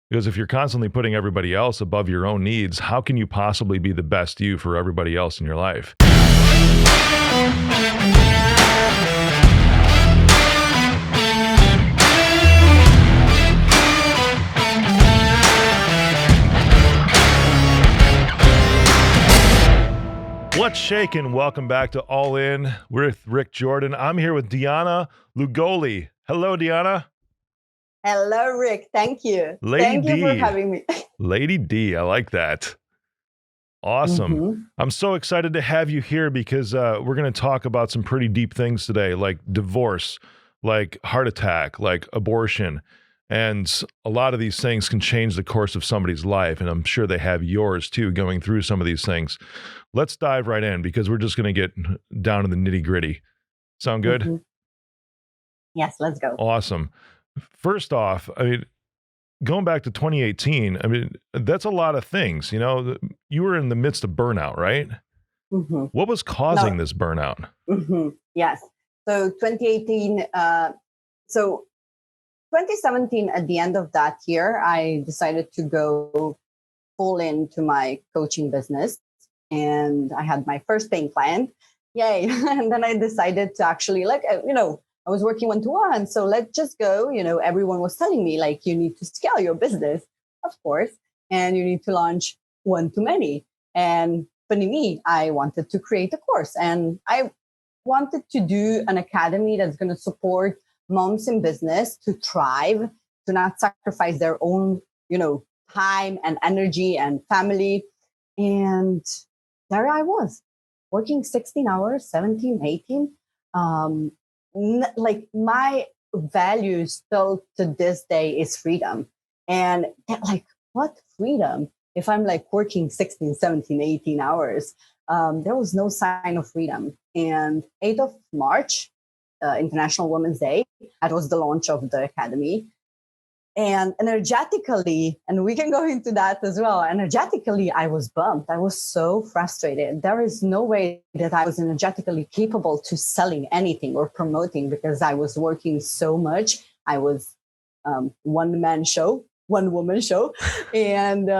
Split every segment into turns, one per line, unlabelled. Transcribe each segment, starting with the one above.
Because if you're constantly putting everybody else above your own needs, how can you possibly be the best you for everybody else in your life? What's shaking? Welcome back to All In with Rick Jordan. I'm here with Dijana Llugolli. Hello, Dijana.
Hello, Rick. Thank you.
Lady
Thank you for
D.
having me.
Lady D. I like that. Awesome. I'm so excited to have you here because we're going to talk about some pretty deep things today, like divorce, like heart attack, like abortion. And a lot of these things can change the course of somebody's life. And I'm sure they have yours too, going through some of these things. Let's dive right in because we're just going to get down to the nitty gritty. Sound good?
Yes, let's go.
Awesome. First off, I mean, going back to 2018, I mean, that's a lot of things. You know, you were in the midst of burnout, right? What was causing this burnout?
Yes. So 2018, so 2017, at the end of that year, I decided to go full into my coaching business. And I had my first paying client. Yay. And then I decided to actually, I was working one-to-one. So let's just go. Everyone was telling me, you need to scale your business, of course, and you need to launch one-to-many. And funny me, I wanted to create a course. And I wanted to do an academy that's going to support moms in business to thrive, to not sacrifice their own, time and energy and family. And there I was, working 16 hours, 17, 18. My value still to this day is freedom. And what freedom? If I'm working 16, 17, 18 hours, there was no sign of freedom. And 8th of March, International Women's Day, that was the launch of the Academy. And energetically, and we can go into that as well, energetically, I was bummed. I was so frustrated. There is no way that I was energetically capable to selling anything or promoting because I was working so much. I was one-man show, one-woman show. And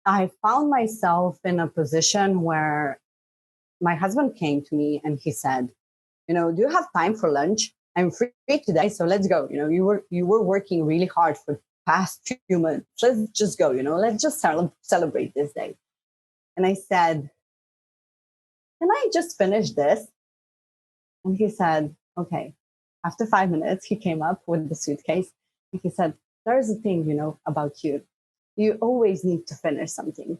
I found myself in a position where my husband came to me and he said, do you have time for lunch? I'm free today, so let's go. You were working really hard for the past few months. Let's just go. Let's just celebrate this day. And I said, can I just finish this? And he said, okay. After 5 minutes, he came up with the suitcase and he said, there's a thing, about you. You always need to finish something.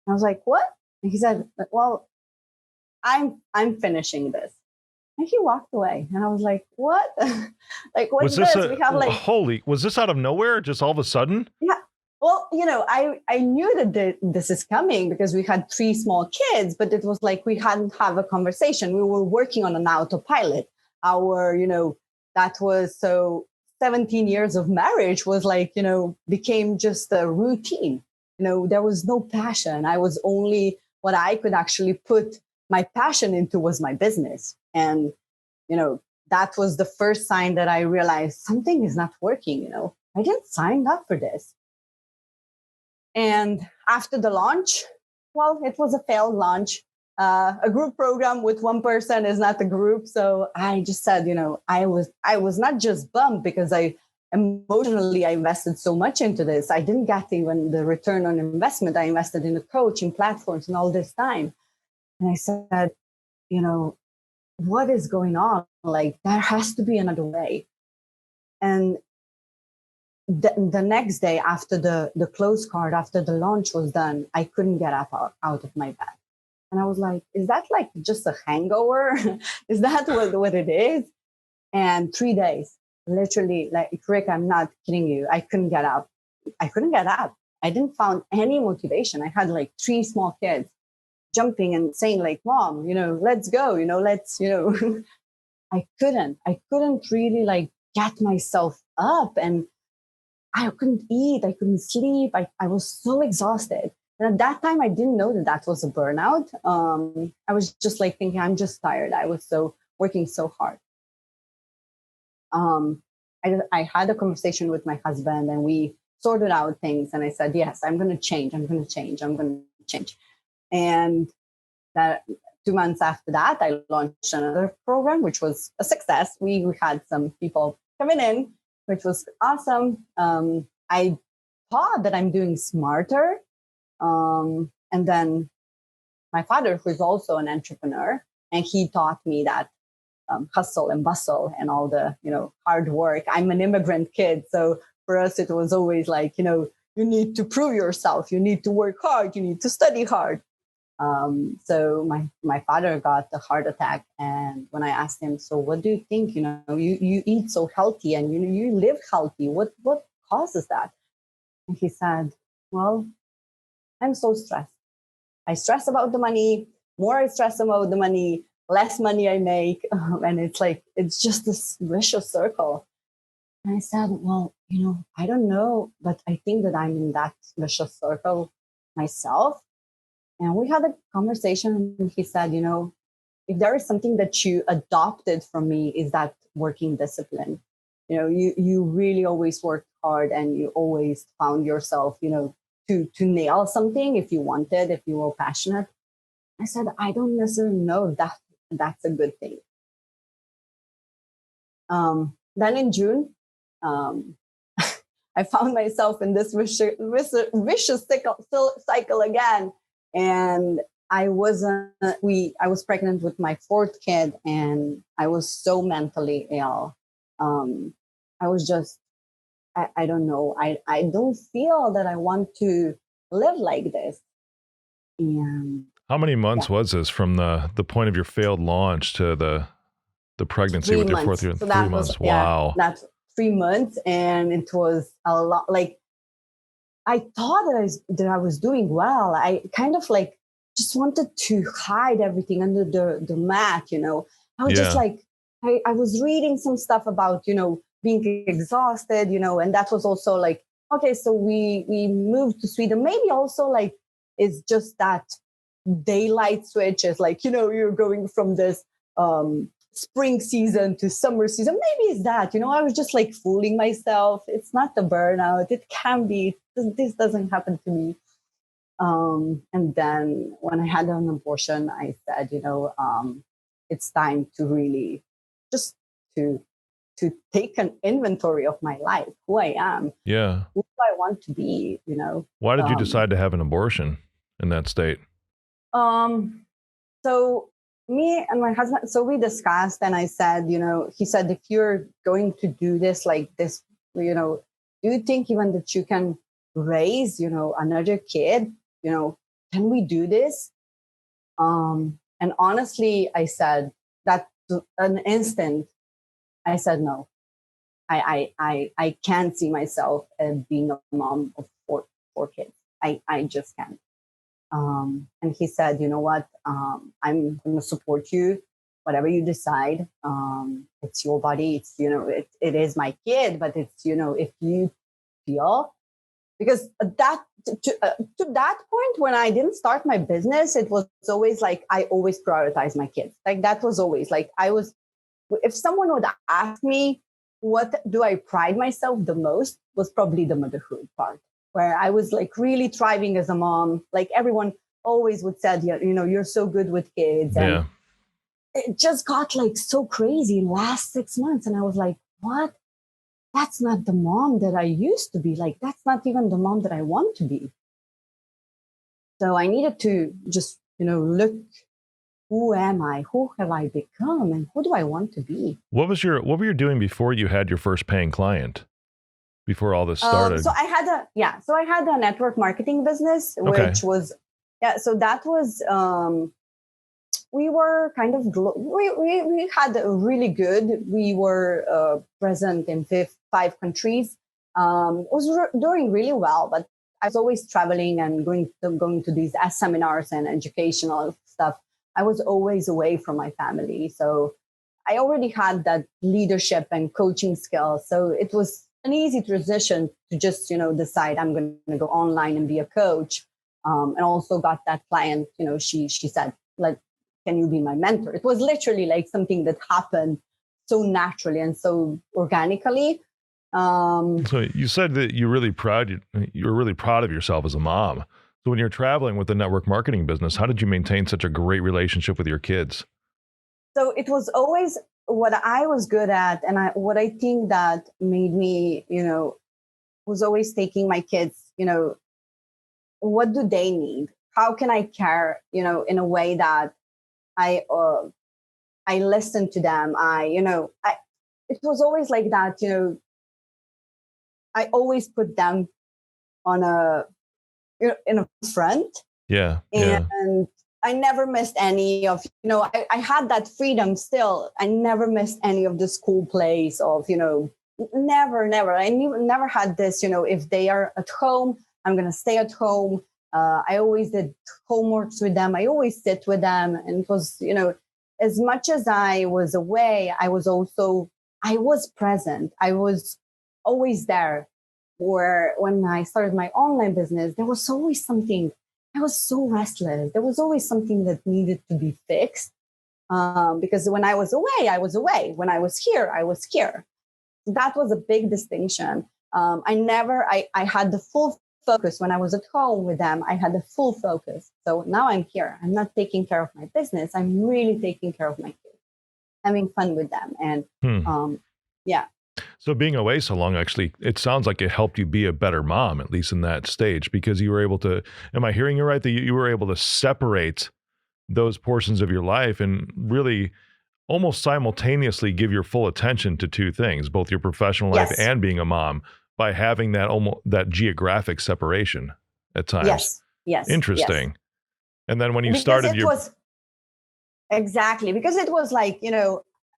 I was like, what? And he said, well, I'm finishing this. And he walked away. And I was like, what? What's this?
We have was this out of nowhere? Just all of a sudden?
Yeah. Well, I knew that this is coming because we had 3 small kids, but it was we hadn't have a conversation. We were working on an autopilot. That was so 17 years of marriage was became just a routine. There was no passion. I was only what I could actually put my passion into was my business. And, that was the first sign that I realized something is not working. I didn't sign up for this. And after the launch, well, it was a failed launch. A group program with one person is not a group. So I just said, I was not just bummed because I invested so much into this. I didn't get even the return on investment. I invested in a coach, in platforms and all this time. And I said, what is going on? There has to be another way. And the next day after the close card, after the launch was done, I couldn't get up out of my bed. And I was like, is that just a hangover? Is that what it is? And 3 days, literally, Rick, I'm not kidding you. I couldn't get up. I didn't find any motivation. I had 3 small kids jumping and saying mom, let's go, let's, I couldn't really get myself up, and I couldn't eat. I couldn't sleep. I was so exhausted. And at that time, I didn't know that was a burnout. I was just thinking, I'm just tired. I was working so hard. I I had a conversation with my husband and we sorted out things. And I said, yes, I'm going to change. I'm going to change. I'm going to change. And that 2 months after that, I launched another program, which was a success. We had some people coming in, which was awesome. I thought that I'm doing smarter. And then my father, who is also an entrepreneur, and he taught me that hustle and bustle and all the, hard work. I'm an immigrant kid. So for us, it was always like, you need to prove yourself. You need to work hard. You need to study hard. So my father got a heart attack. And when I asked him, so what do you think, you eat so healthy and you live healthy. What causes that? And he said, well, I'm so stressed. I stress about the money. More I stress about the money, less money I make. And it's just this vicious circle. And I said, well, I don't know, but I think that I'm in that vicious circle myself. And we had a conversation and he said, if there is something that you adopted from me, is that working discipline. You really always worked hard and you always found yourself, to nail something if you wanted, if you were passionate. I said, I don't necessarily know if that's a good thing. Then in June, I found myself in this vicious cycle again. And I was pregnant with my fourth kid and I was so mentally ill. I was just, I don't know. I don't feel that I want to live like this. And
how many months was this from the point of your failed launch to the pregnancy with your fourth year?
So
3 months. Wow.
That's 3 months. And it was a lot. Like, I thought that I was doing well. I kind of just wanted to hide everything under the mat, I was just I was reading some stuff about, being exhausted, and that was also okay, so we moved to Sweden. Maybe also it's just that daylight switch is you're going from this spring season to summer season. Maybe it's that, I was just fooling myself. It's not the burnout. It can be. This doesn't happen to me. And then when I had an abortion, I said, it's time to really just to take an inventory of my life, who I am.
Yeah.
Who do I want to be,
Why did you decide to have an abortion in that state?
So me and my husband, so we discussed and I said, he said, if you're going to do this like this, do you think even that you can raise, another kid, can we do this? And honestly, I said that an instant, I said, no, I can't see myself as being a mom of four kids. I just can't. And he said, you know what, I'm going to support you, whatever you decide. It's your body. It's, it is my kid, but it's, if you feel, because that to that point, when I didn't start my business, it was always I always prioritize my kids. That was always if someone would ask me, what do I pride myself the most, was probably the motherhood part, where I was really thriving as a mom. Everyone always would say, you're so good with kids. And it just got so crazy in the last 6 months. And I was like, what? That's not the mom that I used to be. That's not even the mom that I want to be. So I needed to just, look, who am I? Who have I become? And who do I want to be?
What were you doing before you had your first paying client? Before all this started?
So I had a network marketing business, which was, so that was, we were kind of, we had a really good, we were present in 5 countries. Was doing really well, but I was always traveling and going to these seminars and educational stuff. I was always away from my family. So I already had that leadership and coaching skills. So it was an easy transition to just, decide I'm going to go online and be a coach. And also got that client, she said, can you be my mentor? It was literally something that happened so naturally and so organically.
So you said that you're really proud of yourself as a mom. So when you're traveling with the network marketing business, how did you maintain such a great relationship with your kids?
So it was always what I was good at, and what I think that made me, was always taking my kids, what do they need? How can I care, in a way that I I listen to them. It was always like that, I always put them on in a front.
Yeah, yeah.
And I never missed any of, I had that freedom still. I never missed any of the school plays of, never. I never had this, if they are at home, I'm going to stay at home. I always did homeworks with them. I always sit with them. And it was, as much as I was away, I was present. I was always there. Or when I started my online business, there was always something. I was so restless. There was always something that needed to be fixed. Because when I was away, I was away. When I was here, I was here. That was a big distinction. I had the full focus when I was at home with them. I had the full focus. So now I'm here. I'm not taking care of my business. I'm really taking care of my kids, having fun with them. And yeah.
So being away so long, actually, it sounds like it helped you be a better mom, at least in that stage, because you were able to, am I hearing you right, that you were able to separate those portions of your life and really almost simultaneously give your full attention to two things, both your professional life
Yes.
and being a mom, by having that geographic separation at times.
Yes.
Interesting.
Yes.
And then when you
Because
started
exactly, because it was like,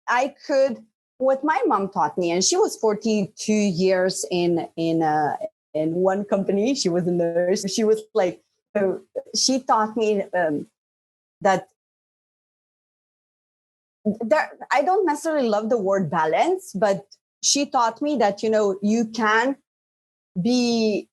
I could, what my mom taught me, and she was 42 years in one company. She was a nurse. She was like, she taught me that I don't necessarily love the word balance, but she taught me that, you can be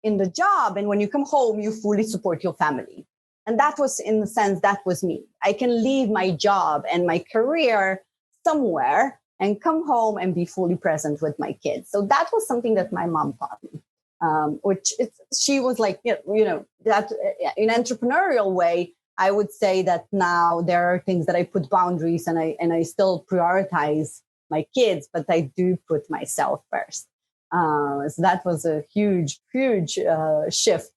in the job, and when you come home, you fully support your family. And that was, in the sense, that was me. I can leave my job and my career somewhere and come home and be fully present with my kids. So that was something that my mom taught me, she was like, that in entrepreneurial way, I would say that now there are things that I put boundaries, and I still prioritize my kids, but I do put myself first. So that was a huge shift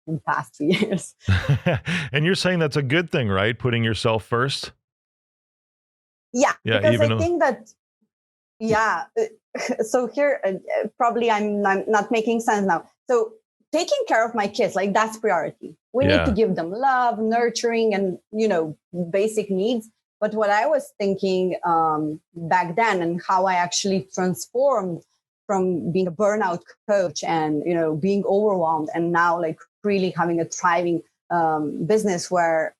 in past 2 years.
and you're saying that's a good thing, right? Putting yourself first.
Yeah, because
even
I think that, yeah. So here, probably I'm not making sense now. So taking care of my kids, like, that's priority. We need to give them love, nurturing, and, basic needs. But what I was thinking back then, and how I actually transformed from being a burnout coach and, being overwhelmed, and now like really having a thriving business where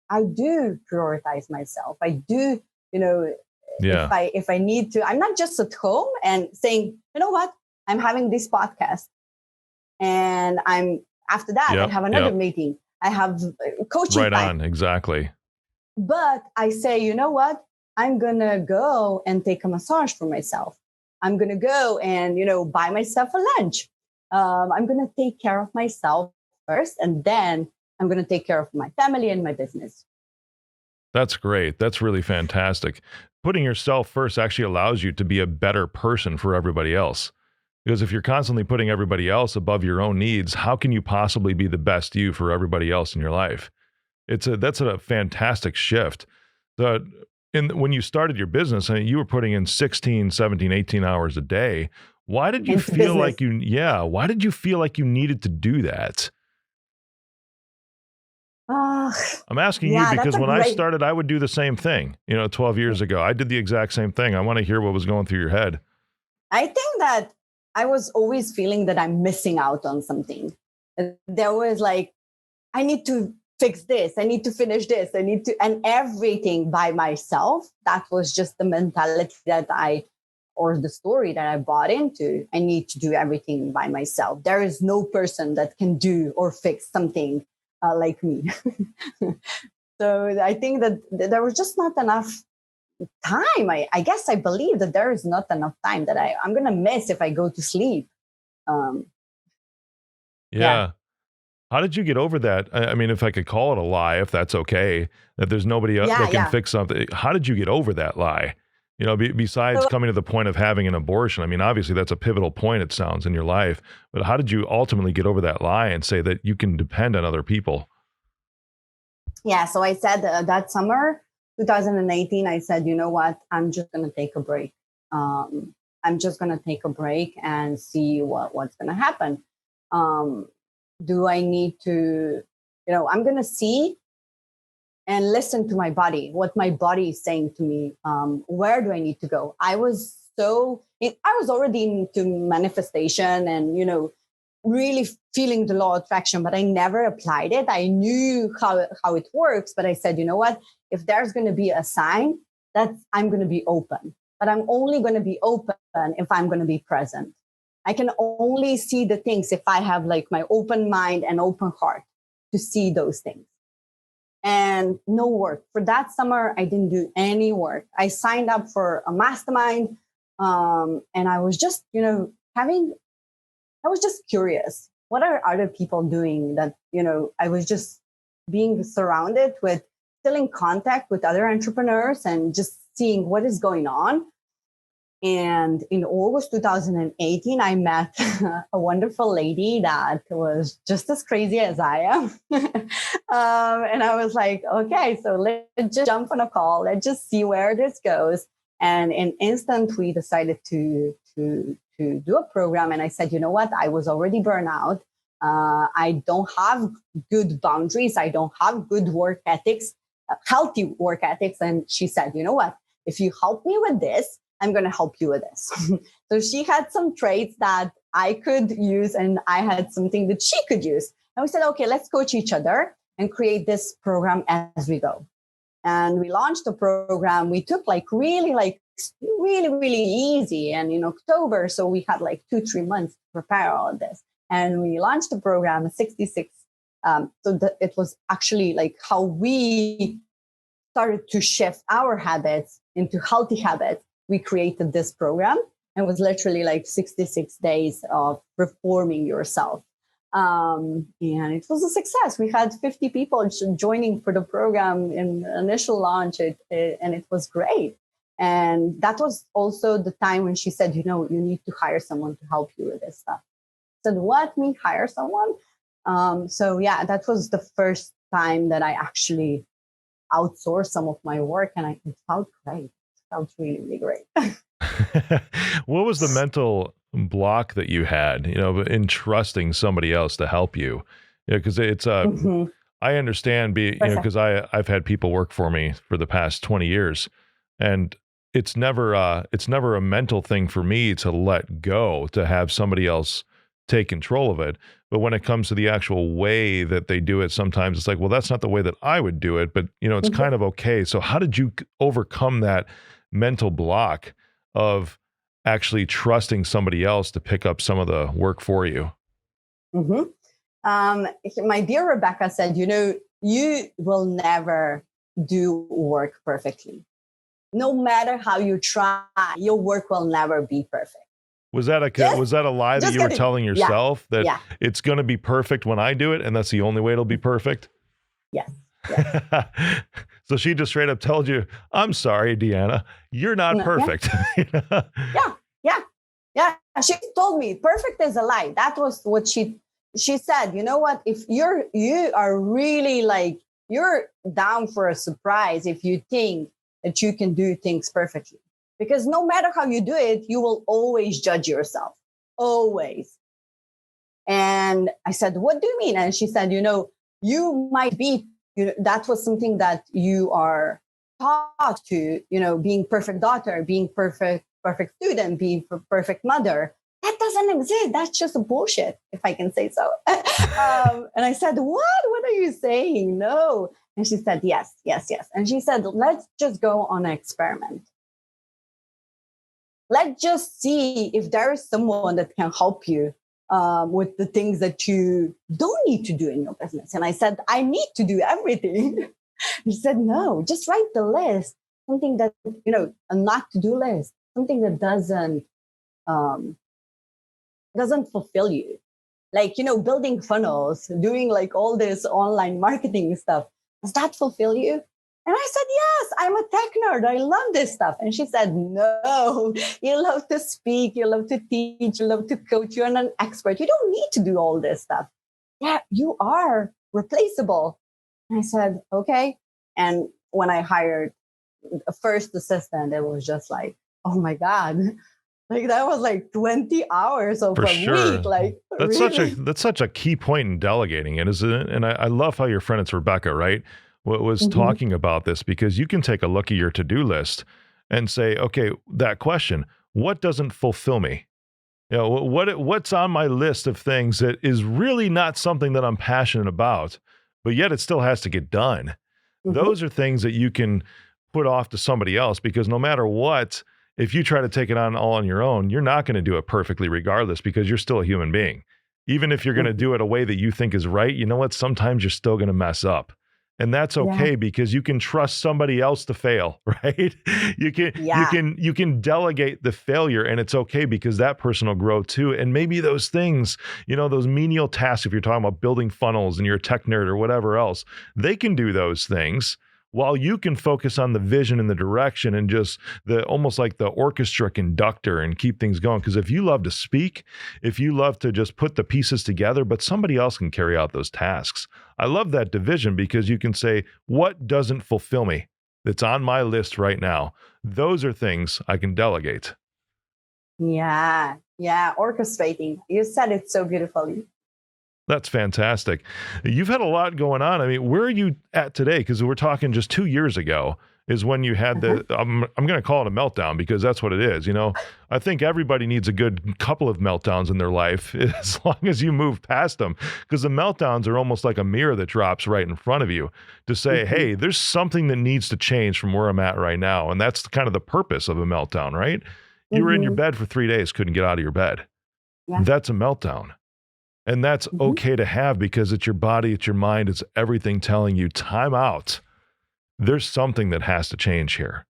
I do prioritize myself. I do, if I need to, I'm not just at home and saying, you know what, I'm having this podcast, and after that, I have another meeting. I have coaching
right
time.
On, exactly.
But I say, you know what, I'm gonna go and take a massage for myself. I'm gonna go and buy myself a lunch. I'm gonna take care of myself first, and then I'm gonna take care of my family and my business.
That's great. That's really fantastic. Putting yourself first actually allows you to be a better person for everybody else. Because if you're constantly putting everybody else above your own needs, how can you possibly be the best you for everybody else in your life? That's a fantastic shift. When you started your business, I mean, you were putting in 16, 17, 18 hours a day. Why did you feel like why did you feel like you needed to do that? I'm asking you because when I started, I would do the same thing. 12 years ago, I did the exact same thing. I want to hear what was going through your head.
I think that I was always feeling that I'm missing out on something. There was like, I need to fix this. I need to finish this. And everything by myself. That was just the mentality or the story that I bought into. I need to do everything by myself. There is no person that can do or fix something like me. So I think that there was just not enough time. I guess I believe that there is not enough time that I'm going to miss if I go to sleep. Um, yeah.
Yeah. How did you get over that? I mean, if I could call it a lie, if that's okay, that there's nobody
Yeah.
that can
Yeah.
fix something. How did you get over that lie? You know, besides
So,
coming to the point of having an abortion. I mean, obviously that's a pivotal point, it sounds, in your life. But how did you ultimately get over that lie and say that you can depend on other people?
yeah. So I said that summer, 2018, I said, you know what? I'm just going to take a break. I'm just going to take a break and see what's going to happen. Um, do I need to, I'm going to see and listen to my body, what my body is saying to me. Where do I need to go? I was already into manifestation and, really feeling the law of attraction, but I never applied it. I knew how it works, but I said, you know what? If there's going to be a sign, that I'm going to be open, but I'm only going to be open if I'm going to be present. I can only see the things if I have like my open mind and open heart to see those things. And no work. For that summer, I didn't do any work. I signed up for a mastermind. And I was just, I was just curious. What are other people doing that, I was just being surrounded with, still in contact with other entrepreneurs and just seeing what is going on. And in August 2018, I met a wonderful lady that was just as crazy as I am. And I was like, okay, so let's just jump on a call. Let's just see where this goes. And in instant, we decided to do a program. And I said, you know what? I was already burned out. I don't have good boundaries. I don't have good work ethics, healthy work ethics. And she said, you know what? If you help me with this, I'm going to help you with this. So she had some traits that I could use and I had something that she could use. And we said, okay, let's coach each other and create this program as we go. And we launched the program. We took really, really easy. And in October, so we had like 2-3 months to prepare all of this. And we launched the program 66. It was actually like how we started to shift our habits into healthy habits. We created this program and it was literally like 66 days of reforming yourself. And it was a success. We had 50 people joining for the program in the initial launch, and it was great. And that was also the time when she said, you need to hire someone to help you with this stuff. I said, what, me hire someone? So yeah, that was the first time that I actually outsourced some of my work, and it felt great. Felt really, really great.
What was the mental block that you had, in trusting somebody else to help you? Because it's I understand because I've had people work for me for the past 20 years, and it's never a mental thing for me to let go, to have somebody else take control of it. But when it comes to the actual way that they do it, sometimes it's like, well, that's not the way that I would do it, but it's kind of okay. So how did you overcome that mental block of actually trusting somebody else to pick up some of the work for you?
My dear Rebecca said, you will never do work perfectly. No matter how you try, your work will never be perfect.
Was that a lie that you were telling yourself, that it's going to be perfect when I do it, and that's the only way it'll be perfect?
Yes.
So she just straight up told you, I'm sorry, Dijana, you're not perfect.
Yeah. She told me perfect is a lie. That was what she said. You know what? If you are really you're down for a surprise if you think that you can do things perfectly. Because no matter how you do it, you will always judge yourself. Always. And I said, what do you mean? And she said, you might be, that was something that you are taught to, being perfect daughter, being perfect student, being perfect mother. That doesn't exist. That's just bullshit, if I can say so. And I said, what are you saying? No. And she said, yes. And she said, let's just go on an experiment. Let's just see if there is someone that can help you with the things that you don't need to do in your business. And I said, I need to do everything. She said, no, just write the list. something that, a not to-do list, something that um, doesn't fulfill you. Like, building funnels, doing like all this online marketing stuff. Does that fulfill you? And I said, yes, I'm a tech nerd. I love this stuff. And she said, no, you love to speak, you love to teach, you love to coach. You're an expert. You don't need to do all this stuff. Yeah, you are replaceable. And I said, okay. And when I hired a first assistant, it was just like, oh my God. Like that was like 20 hours of
For
a week.
sure.
Like really?
That's such a key point in delegating it, isn't it? And I love how your friend, it's Rebecca, right? What was
Mhm.
talking about this, because you can take a look at your to-do list and say, okay, that question, what doesn't fulfill me? What's on my list of things that is really not something that I'm passionate about, but yet it still has to get done.
Mhm.
Those are things that you can put off to somebody else, because no matter what, if you try to take it on all on your own, you're not going to do it perfectly regardless, because you're still a human being. Even if you're going to
Mhm.
do it a way that you think is right, you know what? Sometimes you're still going to mess up. And that's
Yeah.
okay, because you can trust somebody else to fail, right?
Yeah.
You can delegate the failure, and it's okay, because that person will grow too. And maybe those things, those menial tasks, if you're talking about building funnels and you're a tech nerd or whatever else, they can do those things while you can focus on the vision and the direction, and just the almost like the orchestra conductor, and keep things going. Because if you love to speak, if you love to just put the pieces together, but somebody else can carry out those tasks. I love that division, because you can say, what doesn't fulfill me that's on my list right now? Those are things I can delegate.
Yeah. Yeah. Orchestrating. You said it so beautifully.
That's fantastic. You've had a lot going on. I mean, where are you at today? Because we're talking just 2 years ago is when you had
Uh-huh.
I'm going to call it a meltdown, because that's what it is. I think everybody needs a good couple of meltdowns in their life as long as you move past them, because the meltdowns are almost like a mirror that drops right in front of you to say,
Mhm.
hey, there's something that needs to change from where I'm at right now. And that's kind of the purpose of a meltdown, right? You were in your
Mhm.
bed for 3 days, couldn't get out of your bed.
Yeah.
That's a meltdown. And that's
Mhm.
okay to have, because it's your body, it's your mind, it's everything telling you, time out. There's something that has to change here.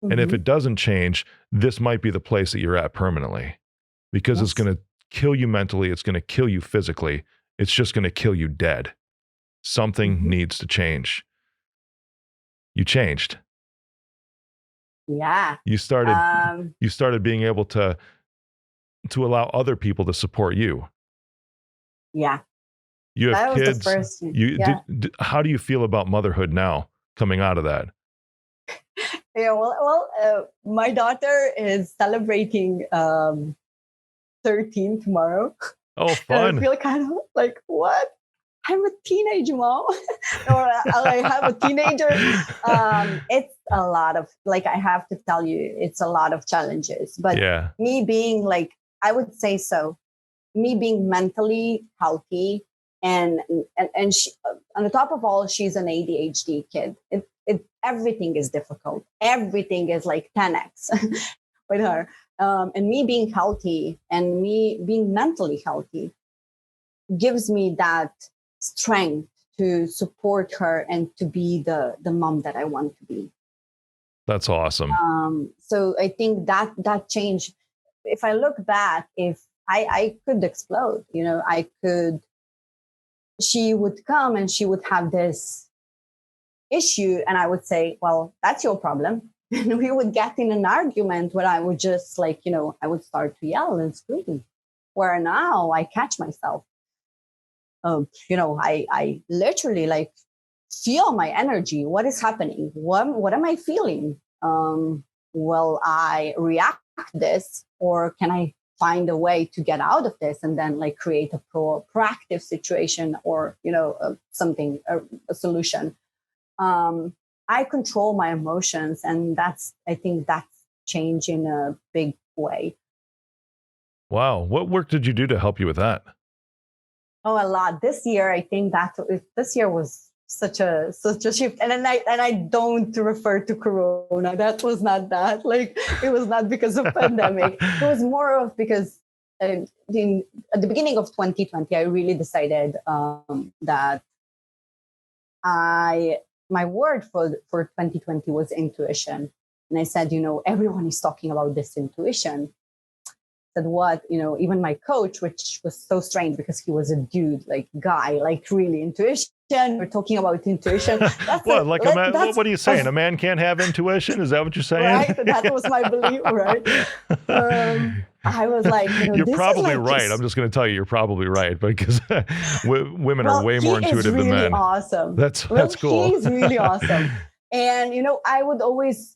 And if
Mhm.
it doesn't change, this might be the place that you're at permanently, because it's
Yes.
going to kill you mentally. It's going to kill you physically. It's just going to kill you dead. Something
Mhm.
needs to change. You changed.
Yeah.
You started,
Um,
you started being able to allow other people to support you.
yeah.
You have
That was the
kids.
first thing. Yeah.
How do you feel about motherhood now, coming out of that?
Yeah. My daughter is celebrating 13 tomorrow.
Oh,
And I
fun.
feel kind of like, what? I'm a teenage mom, or I have a teenager. It's a lot of, like, I have to tell you, it's a lot of challenges. But
Yeah.
me being like, I would say so, me being mentally healthy, and she, on the top of all, she's an ADHD kid. Everything is difficult. Everything is like 10x with her. And me being healthy and me being mentally healthy gives me that strength to support her and to be the mom that I want to be.
That's awesome.
So I think that change. If I look back, if I could explode, I could. She would come and she would have this issue, and I would say, "Well, that's your problem." And we would get in an argument where I would just like, I would start to yell and scream. Where now I catch myself. I literally like feel my energy. What is happening? What am I feeling? Will I react to this, or can I find a way to get out of this and then like create a proactive situation, or something, a solution? I control my emotions, and I think that's change in a big way.
Wow. What work did you do to help you with that?
Oh, a lot. This year, I think this year was such a shift. And I don't refer to Corona. That was not that. Like it was not because of pandemic. It was more of because at the beginning of 2020, I really decided that I my word for 2020 was intuition. And I said, everyone is talking about this intuition. Said what, even my coach, which was so strange because he was a dude, like guy, like really intuition. We're talking about intuition.
What? What are you saying? A man can't have intuition? Is that what you're saying?
Right. That was my belief. Right. I was like,
you're
this
probably
is like
right. I'm just going to tell you, you're probably right, because women are way more intuitive
really
than men.
Awesome.
That's cool.
He's really awesome. And, I would always,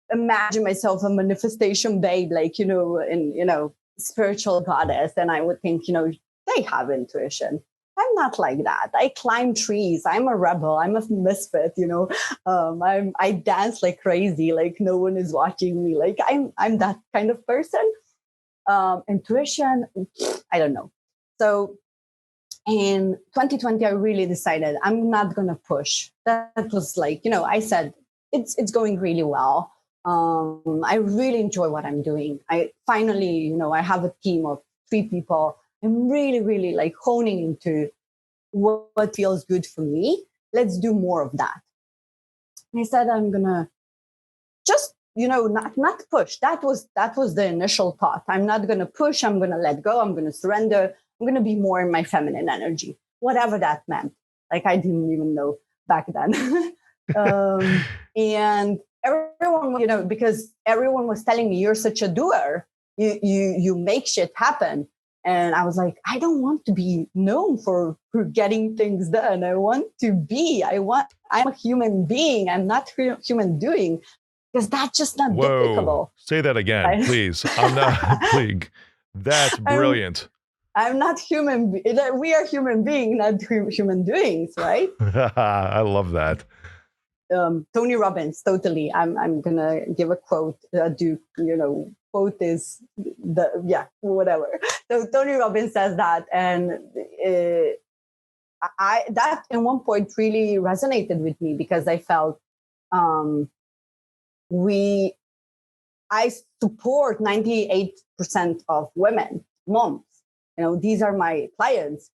imagine myself a manifestation babe, like, and, spiritual goddess. And I would think, they have intuition. I'm not like that. I climb trees. I'm a rebel. I'm a misfit, I dance like crazy, like no one is watching me. Like I'm that kind of person. Intuition, I don't know. So in 2020, I really decided I'm not going to push. That was like, I said, it's going really well. I really enjoy what I'm doing. I finally, I have a team of 3 people. I'm really, really like honing into what feels good for me. Let's do more of that. And I said, I'm going to just, not push. That was the initial thought. I'm not going to push. I'm going to let go. I'm going to surrender. I'm going to be more in my feminine energy, whatever that meant. Like I didn't even know back then. And everyone, because everyone was telling me, you're such a doer. You make shit happen. And I was like, I don't want to be known for getting things done. I'm a human being. I'm not human doing, because that's just not duplicable.
Say that again, please. I'm not, please. That's brilliant.
I'm not human. We are human beings, not human doings, right?
I love that.
Tony Robbins, totally. I'm gonna give a quote. Quote is whatever. So Tony Robbins says that, and that at one point really resonated with me, because I felt I support 98% of women, moms. These are my clients.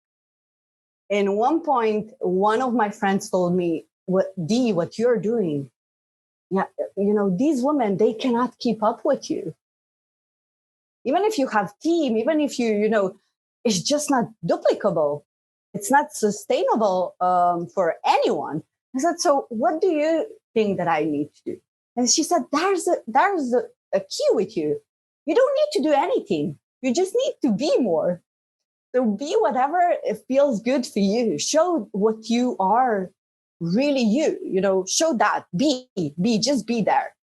In one point, one of my friends told me, what you're doing, these women, they cannot keep up with you. Even if you have team, even if it's just not duplicable. It's not sustainable for anyone. I said, so what do you think that I need to do? And she said, there's a key with you. You don't need to do anything. You just need to be more. So be whatever it feels good for you. Show what you are really you, show that. Just be there.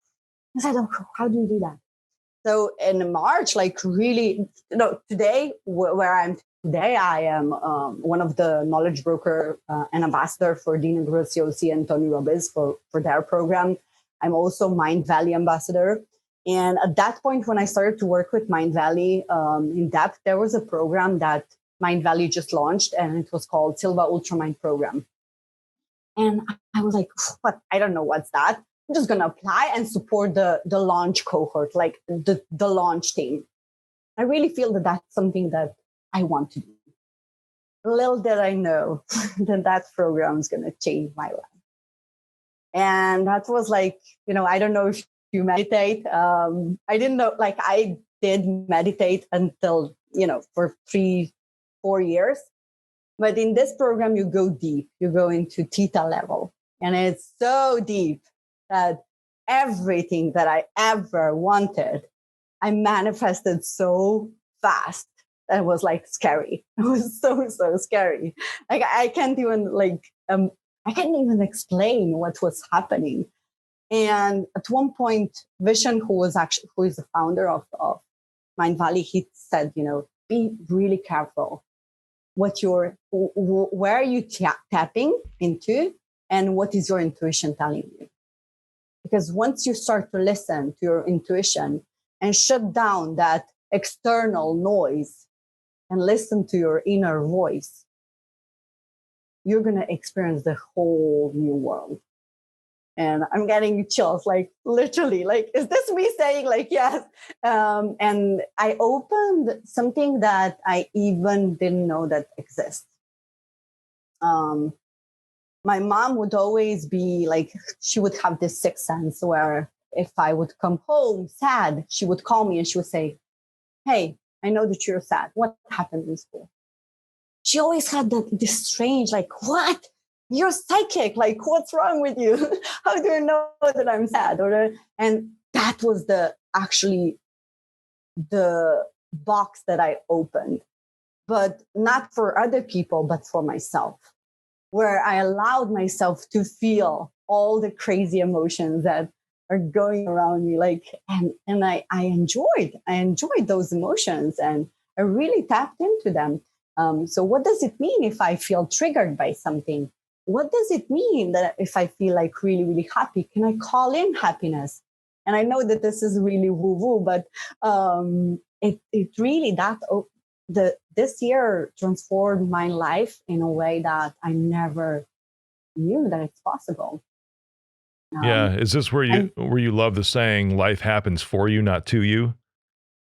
I said, oh, how do you do that? So in March, like really, today, where I'm today, I am one of the knowledge broker and ambassador for Dina Graziosi and Tony Robbins for their program. I'm also Mind Valley ambassador. And at that point, when I started to work with Mind Valley in depth, there was a program that Mind Valley just launched, and it was called Silva Ultramind Program. And I was like, what? I don't know what's that. I'm just going to apply and support the launch cohort, like the launch team. I really feel that that's something that I want to do. Little did I know that program is going to change my life. And that was like, I don't know if you meditate. I didn't know, like I did meditate until, for 3-4 years. But in this program, you go deep. You go into theta level. And it's so deep that everything that I ever wanted, I manifested so fast. That was like scary. It was so scary. Like I can't even explain what was happening. And at one point, Vishen, who is the founder of Mind Valley, he said, be really careful where are you tapping into, and what is your intuition telling you? Because once you start to listen to your intuition and shut down that external noise and listen to your inner voice, you're going to experience the whole new world. And I'm getting chills, like literally, like, is this me saying like, yes? And I opened something that I even didn't know that exists. my mom would always be like, she would have this sixth sense where if I would come home sad, she would call me and she would say, hey, I know that you're sad. What happened in school? She always had this strange, like, what? You're psychic. Like, what's wrong with you? How do you know that I'm sad? And that was actually the box that I opened, but not for other people, but for myself, where I allowed myself to feel all the crazy emotions that are going around me. Like, and I enjoyed those emotions, and I really tapped into them. So what does it mean if I feel triggered by something? What does it mean that if I feel like really, really happy, can I call in happiness? And I know that this is really woo-woo, but it really, this year transformed my life in a way that I never knew that it's possible.
Yeah. Is this where you love the saying, life happens for you, not to you?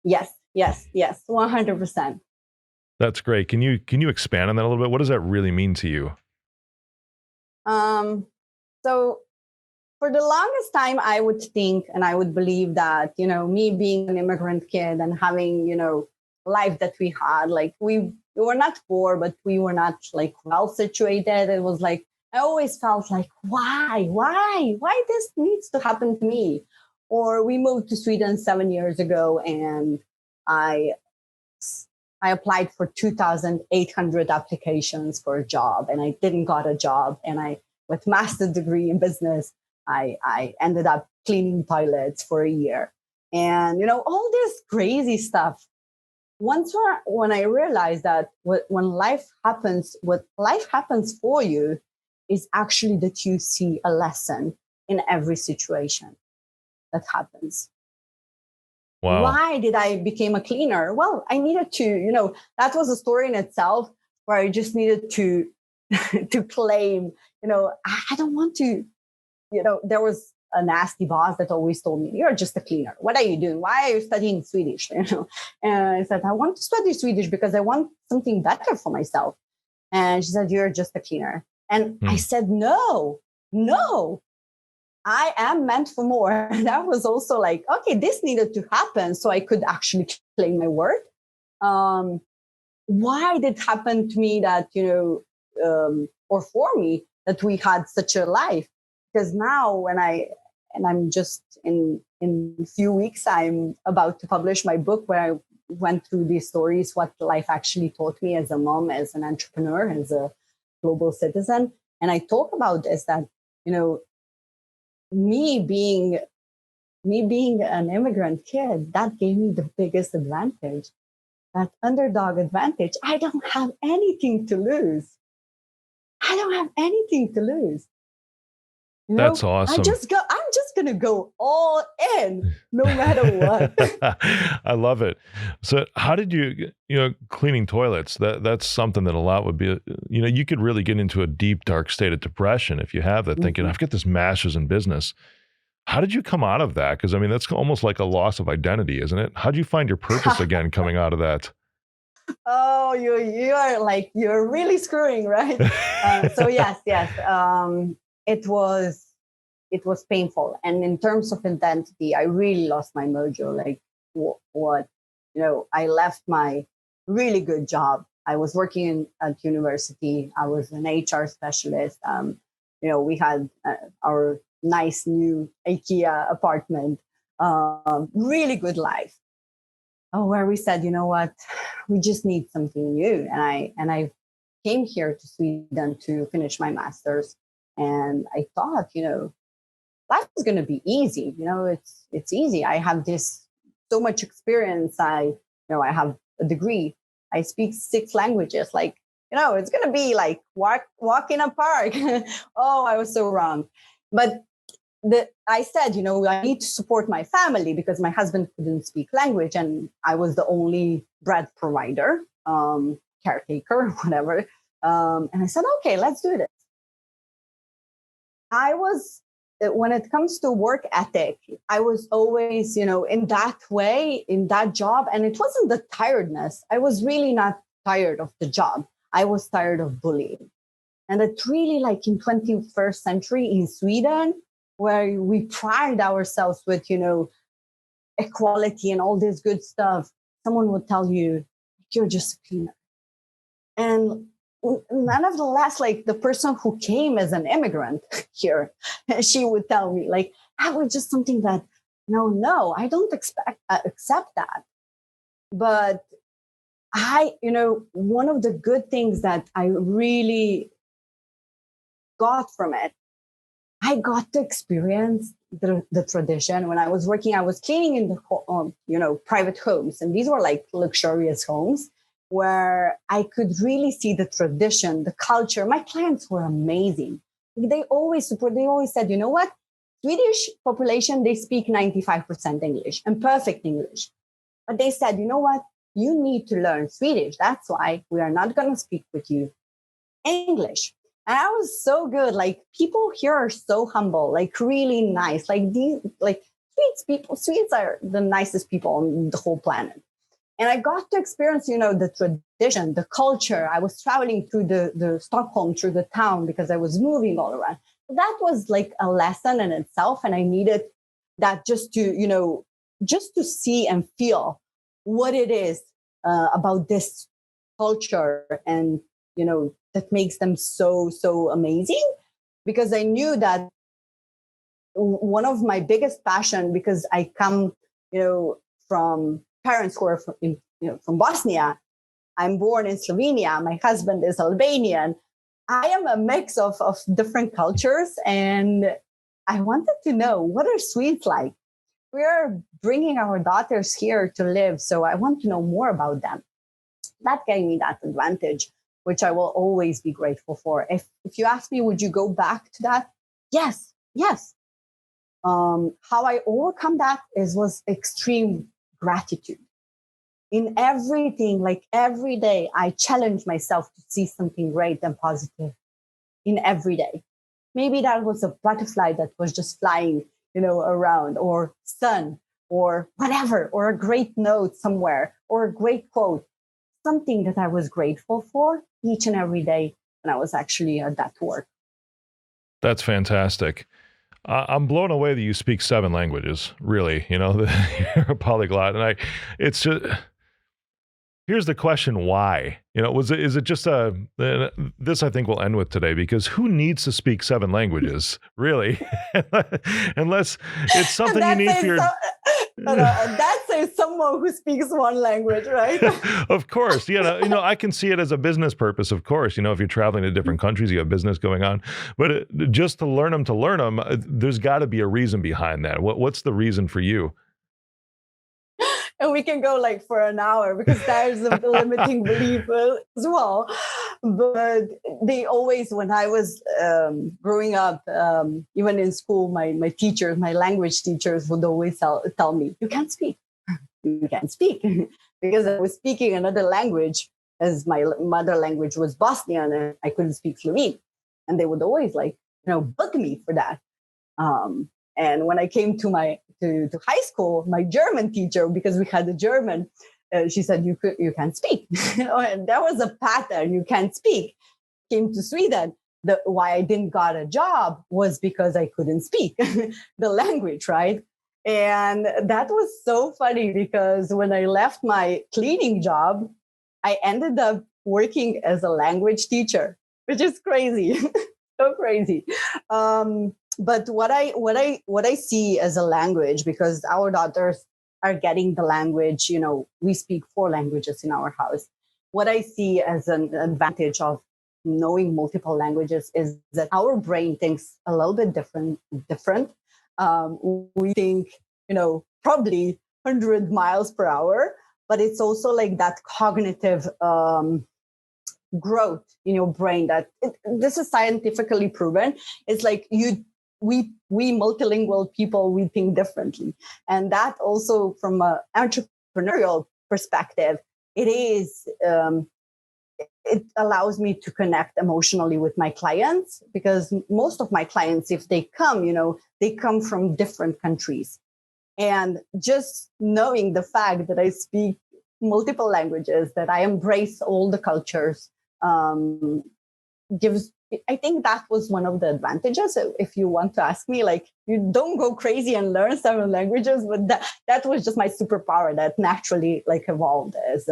Yes, 100%.
That's great. Can you expand on that a little bit? What does that really mean to you?
So for the longest time, I would think and I would believe that, me being an immigrant kid and having, life that we had, like we were not poor, but we were not like well situated. It was like, I always felt like, why this needs to happen to me? Or we moved to Sweden 7 years ago, and I applied for 2,800 applications for a job, and I didn't got a job. And with master's degree in business, I ended up cleaning toilets for a year, and all this crazy stuff. When I realized that when life happens, what life happens for you is actually that you see a lesson in every situation that happens.
Wow.
Why did I become a cleaner? Well, I needed to, that was a story in itself where I just needed to to claim, I don't want to, there was a nasty boss that always told me, you're just a cleaner. What are you doing? Why are you studying Swedish? And I said, I want to study Swedish because I want something better for myself. And she said, you're just a cleaner. And I said, no, I am meant for more. And that was also like, okay, this needed to happen so I could actually claim my worth. Why did it happen to me that, or for me, that we had such a life? Because now I'm just in a few weeks, I'm about to publish my book where I went through these stories, what life actually taught me as a mom, as an entrepreneur, as a global citizen. And I talk about this, that, me being an immigrant kid, that gave me the biggest advantage, that underdog advantage. I don't have anything to lose.
That's awesome.
I'm just going to go all in no matter what.
I love it. So how did you cleaning toilets, that's something that a lot would be, you could really get into a deep, dark state of depression if you have that, thinking, I've got this master's in business. How did you come out of that? Because, that's almost like a loss of identity, isn't it? How did you find your purpose again coming out of that?
Oh, you're really screwing, right? So yes. It was painful. And in terms of identity, I really lost my mojo. Like what, I left my really good job. I was working at university. I was an HR specialist. We had our nice new IKEA apartment, really good life. Where we said, you know what, we just need something new. And I came here to Sweden to finish my master's. And I thought, life is going to be easy. It's easy. I have so much experience. I have a degree. I speak 6 languages. Like, it's going to be like walk in a park. Oh, I was so wrong. But I said, I need to support my family because my husband couldn't speak language and I was the only bread provider, caretaker, whatever. And I said, okay, let's do this. When it comes to work ethic, I was always, in that way, in that job. And it wasn't the tiredness. I was really not tired of the job. I was tired of bullying. And it's really like in 21st century in Sweden, where we pride ourselves with, equality and all this good stuff, someone would tell you, you're just a cleaner. And nevertheless, like the person who came as an immigrant here, she would tell me, like, that was just something that, no, I don't accept that. But one of the good things that I really got from it, I got to experience the tradition. When I was working, I was cleaning in the private homes, and these were like luxurious homes where I could really see the tradition, the culture. My clients were amazing. They always said, you know what? Swedish population, they speak 95% English and perfect English. But they said, you know what? You need to learn Swedish. That's why we are not going to speak with you English. And I was so good. Like, people here are so humble, like really nice. Like Swedes are the nicest people on the whole planet. And I got to experience, the tradition, the culture. I was traveling through the Stockholm, through the town, because I was moving all around. That was like a lesson in itself. And I needed that just to see and feel what it is about this culture, and, that makes them so, so amazing. Because I knew that one of my biggest passion, because I come, from parents who are from Bosnia. I'm born in Slovenia. My husband is Albanian. I am a mix of different cultures, and I wanted to know, what are Swedes like? We're bringing our daughters here to live, so I want to know more about them. That gave me that advantage, which I will always be grateful for. If you ask me, would you go back to that? Yes. How I overcome that was extreme gratitude. In everything, like every day, I challenge myself to see something great and positive in every day. Maybe that was a butterfly that was just flying, around, or sun, or whatever, or a great note somewhere, or a great quote, something that I was grateful for each and every day when I was actually at that work.
That's fantastic. I'm blown away that you speak 7 languages, really, you're a polyglot. And it's just, here's the question, why? Is it just this I think we'll end with today, because who needs to speak 7 languages, really? Unless it's something you need for your...
That says someone who speaks one language, right?
Of course. I can see it as a business purpose, of course. If you're traveling to different countries, you have business going on. But just to learn them, there's got to be a reason behind that. What's the reason for you?
And we can go like for an hour, because there's a limiting belief as well. But they always, when I was growing up, even in school, my teachers, my language teachers would always tell me, you can't speak. You can't speak. Because I was speaking another language, as my mother language was Bosnian, and I couldn't speak Slovene. And they would always bug me for that. And when I came to to high school, my German teacher, because we had a German, she said, you can't speak. And there was a pattern, you can't speak. Came to Sweden, why I didn't got a job was because I couldn't speak the language, right? And that was so funny, because when I left my cleaning job, I ended up working as a language teacher, which is crazy. So crazy. But what I see as a language, because our daughters are getting the language, we speak 4 languages in our house. What I see as an advantage of knowing multiple languages is that our brain thinks a little bit different. We think, probably 100 miles per hour, but it's also like that cognitive growth in your brain this is scientifically proven. It's like we multilingual people, we think differently. And that also, from an entrepreneurial perspective, it allows me to connect emotionally with my clients, because most of my clients, if they come, they come from different countries. And just knowing the fact that I speak multiple languages, that I embrace all the cultures, gives I think that was one of the advantages. If you want to ask me, like, you don't go crazy and learn seven languages, but that was just my superpower that naturally like evolved as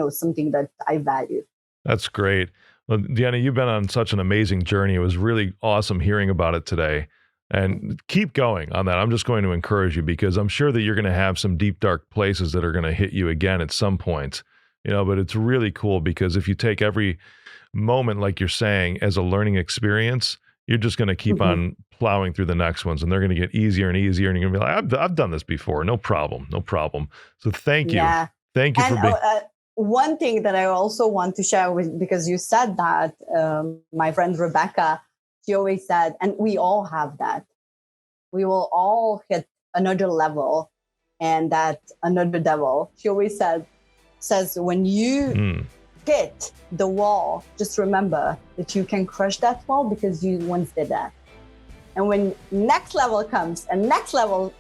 something that I value.
That's great. Well, Dijana, you've been on such an amazing journey. It was really awesome hearing about it today. And keep going on that. I'm just going to encourage you because I'm sure that you're going to have some deep, dark places that are going to hit you again at some point. But it's really cool because if you take every moment, like you're saying, as a learning experience, you're just going to keep on plowing through the next ones, and they're going to get easier and easier. And you're going to be like, I've done this before. No problem. No problem. So thank you.
Yeah.
Thank you for being.
One thing that I also want to share with, because you said that, my friend Rebecca, she always said, and we all have that, we will all hit another level and that another level. She always says, when you hit the wall, just remember that you can crush that wall because you once did that. And when next level comes and next devil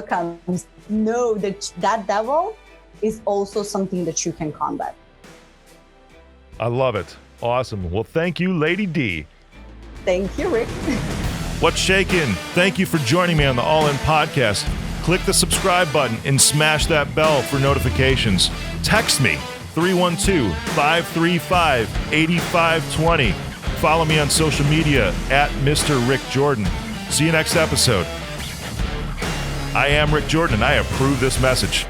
comes, know that that devil is also something that you can combat.
I love it. Awesome. Well, thank you, Lady D.
Thank you, Rick.
What's shaking? Thank you for joining me on the All In Podcast. Click the subscribe button and smash that bell for notifications. Text me, 312-535-8520. Follow me on social media at Mr. Rick Jordan. See you next episode. I am Rick Jordan and I approve this message.